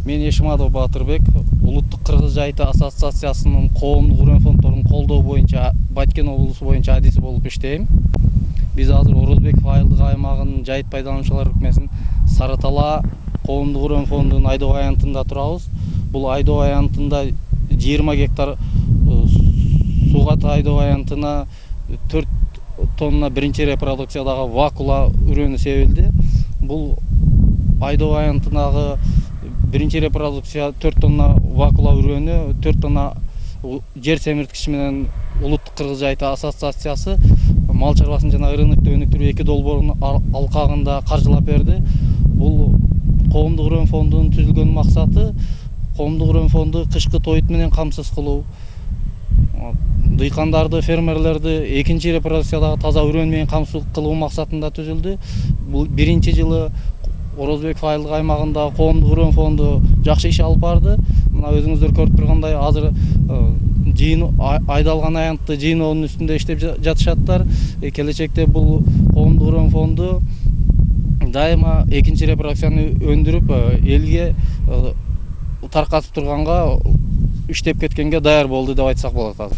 Мен Ешмадов Батырбек, Улуттук Кыргыз жайыты ассоциациясынын коомдук үрөн фонддорун колдоо боюнча Баткен облусу боюнча адиси болуп иштейм. Биз азыр Орозбеков айылдык аймагынын жайыт пайдалануучулар өкмөсүнүн Сарытала коомдук үрөн фондунун айдоо аянтында турабыз. Бул айдоо аянтында 20 гектар сугат айдоо аянтына 4 тонна биринчи репродукциядагы вакула үрөнү себилди. Бул айдоо аянтындагы биринчи репродукция 4 тонна вакула үрөнү, 4 тонна жер семирткич менен Улуттук Кыргыз жайыты ассоциациясы мал чарбасын жана рынокту өнүктүрүү 2 долбоорунун алкагында каржылап берди. Бул коомдук үрөн фондунун түзүлгөн максаты коомдук үрөн фонду кышкы тоют менен камсыз кылуу. Дыйкандарды, фермерлерди экинчи репродукциядагы таза үрөн менен камсыз кылуу максатында түзүлдү. Бул биринчи жылы Орозбеков айылдык аймагында коомдук үрөн фонду жакшы иш алып барды. Мына өзүңүздөр көрүп тургандай, азыр айдалган аянтты жыйноонун үстүндө иштеп жатышаттар. Келечекте бул коомдук үрөн фонду дайыма экинчи репродукцияны өндүрүп, элге таркатып турганга, иштеп кеткенге даяр болду деп айтсак болот азыр.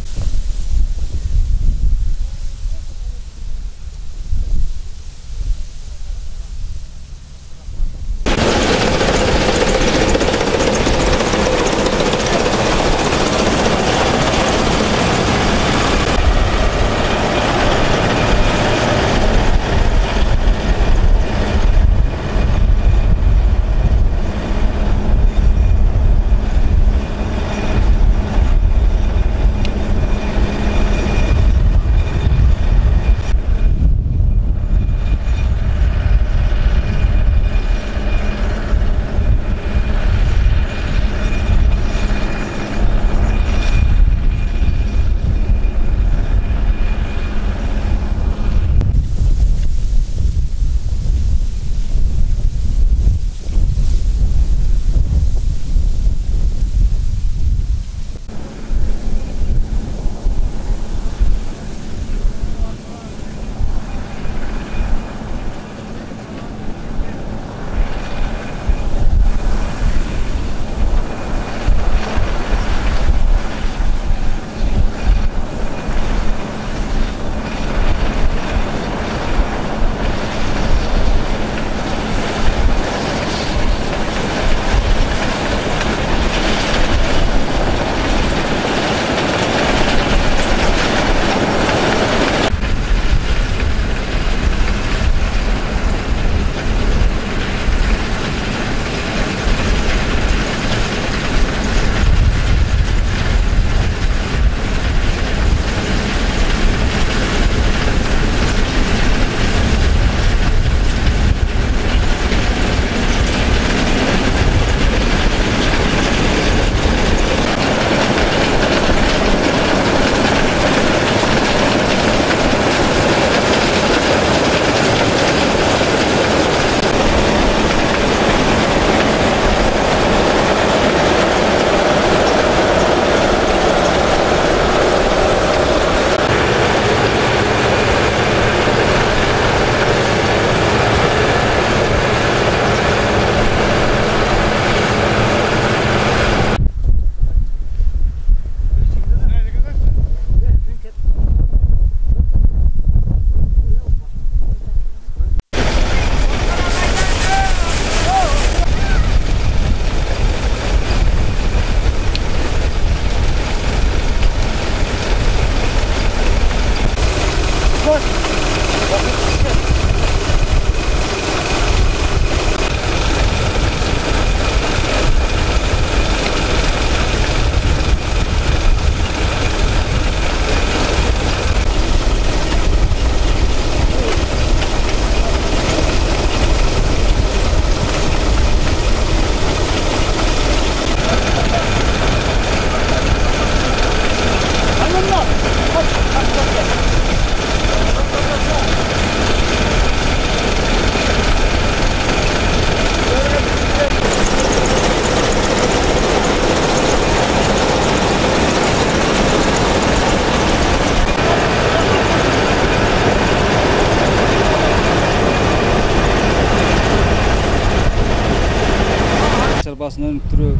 чарбасын өнүктүрүү,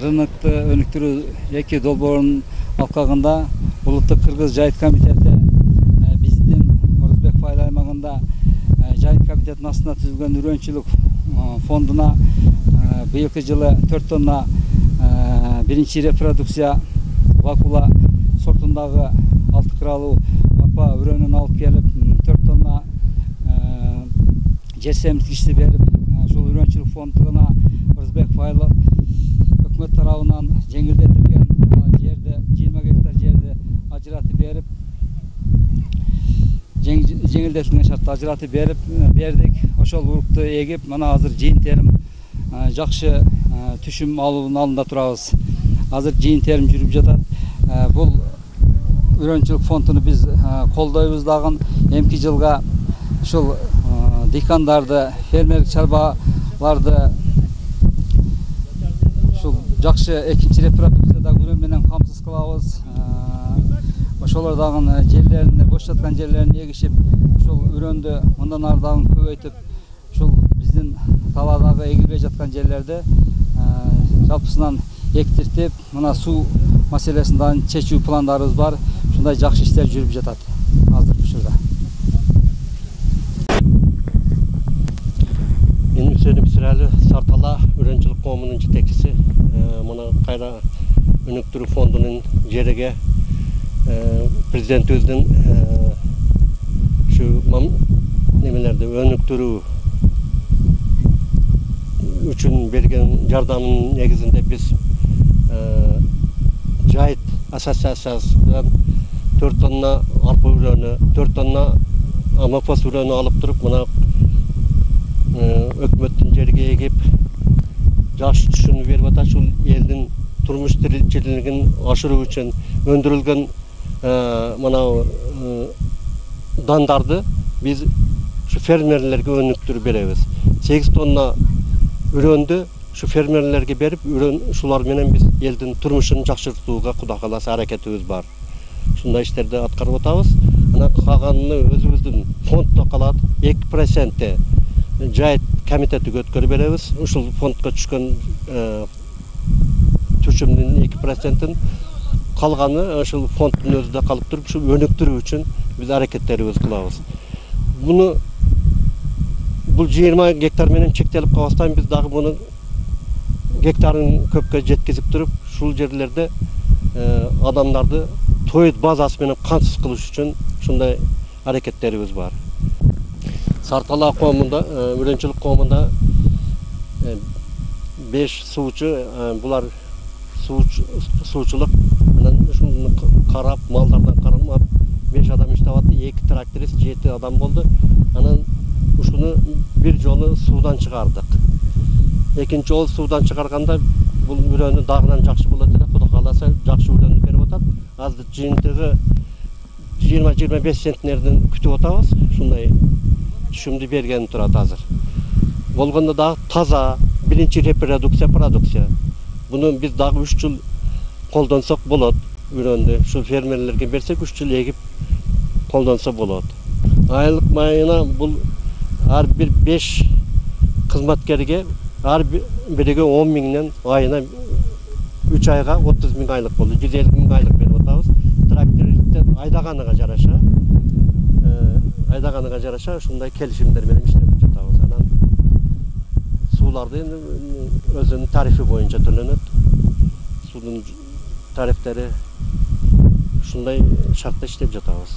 рынокты өнүктүрүү эки долбоорунун алкагында Улуттук Кыргыз Жайыт комитети биздин Орозбек Файыл аймагында Жайыт комитетинин астында түзүлгөн үрөнчүлүк фондуна быйылкы жылы 4 тонна биринчи репродукция вакула сортундагы 6 кыралуу арпа үрөнүн алып келип 4 тонна жер семирткичти берип, ушул үрөнчүлүк фондуна Орозбек Файыл өкмөт тарабынан жеңилдетилген жерди 20 гектар жерди ажыратып берип, жеңилдетилген шартта ажыратып бердик. Ошол урукту эгип, мына азыр жыйын терим жакшы түшүм алуунун алдында турабыз. Азыр жыйын терим жүрүп жатат. Бул үрөнчүлүк фондуну биз колдойбуз дагы. Эмки жылга ушул дыйкандарды, фермерлик чарбаларды ушул жакшы экинчи репродукцияда үрөн менен камсыз кылабыз. Ошолор дагы жерлерин, бош жаткан жерлерин эгишип, ушул үрөндү мындан ары дагы көбөйтүп, ушул биздин талаадагы эгилбей жаткан жерлерди жалпысынан эктиртип, мына суу маселесин дагы чечүү пландарыбыз бар. Ушундай жакшы иштер жүрүп жатат азыркы учурда. Мен Үсенов Сирали, Сартала үрөнчүлүк коомунун жетекчиси. Мына кайра өнүктүрүү фондунун жериге президентибиздин ушу немелерди өнүктүрүү үчүн берген жардамынын негизинде биз Жайыт ассоциациясынан 4 тонна арпа үрөнү, 4 тонна амофос үрөнү алып туруп, мына өкмөттүн жерге эгип, жакшы түшүмдү берип атат. Ушул элдин турмуш тиричилигин ашыруу үчүн өндүрүлгөн мына дандарды биз ушу фермерлерге өнүктүрүп беребиз. 8 тонна үрөндү ушу фермерлерге берип, ушулар менен биз элдин турмушун жакшыртууга Кудай кааласа аракетибиз бар. Ушундай иштерди аткарып атабыз. Анан калганын өзүбүздүн фонддо калат. 2% Жайыт комитетиге өткөрүп беребиз. Ушул фондко түшкөн түшүмдүн 2%-ин калганы ушул фонддун өзүндө калып туруп, ушу өнүктүрүү үчүн биз аракеттерибизди кылабыз. Бул 20 гектар менен чектелип калбастан биз дагы муну гектарын көпкө жеткизип туруп, ушул жерлерде адамдарды тоет базасы менен камсыз кылыш үчүн ушундай аракеттерибиз бар. Сартала коомунда, үрөнчүлүк коомунда 5 суучу, булар суучулук, анан ушуну карап, малдардан карап 5 адам иштеп атты, 2 тракторист, 7 адам болду. Анан ушуну бир жолу суудан чыгардык. Экинчи жолу суудан чыгарганда бул үрөнү дагынан жакшы болот эле, Кудай кааласа жакшы үрөндү берип атат. Азыр жыйынтыгы 20-25 центнерден күтүп атабыз. Ушундай түшүмдү берген турат азыр. Болгондо дагы таза биринчи продукция. Буну биз дагы 3 жыл колдонсок болот. Үрөндү ушул фермерлерге берсек 3 жыл эгип колдонсо болот. Айлык майына бул ар бир 5 кызматкерге ар бириге 10 миңден айына 3 айга 30 миң айлык болду. 150 миң айлык берип атабыз. Трактористтер айдаганыга жараша ушундай келишимдер менен иштеп жатабыз. Анан сууларды өзүнүн тарифи боюнча төлөнөт. Суунун тарифтери ушундай шартта иштеп жатабыз.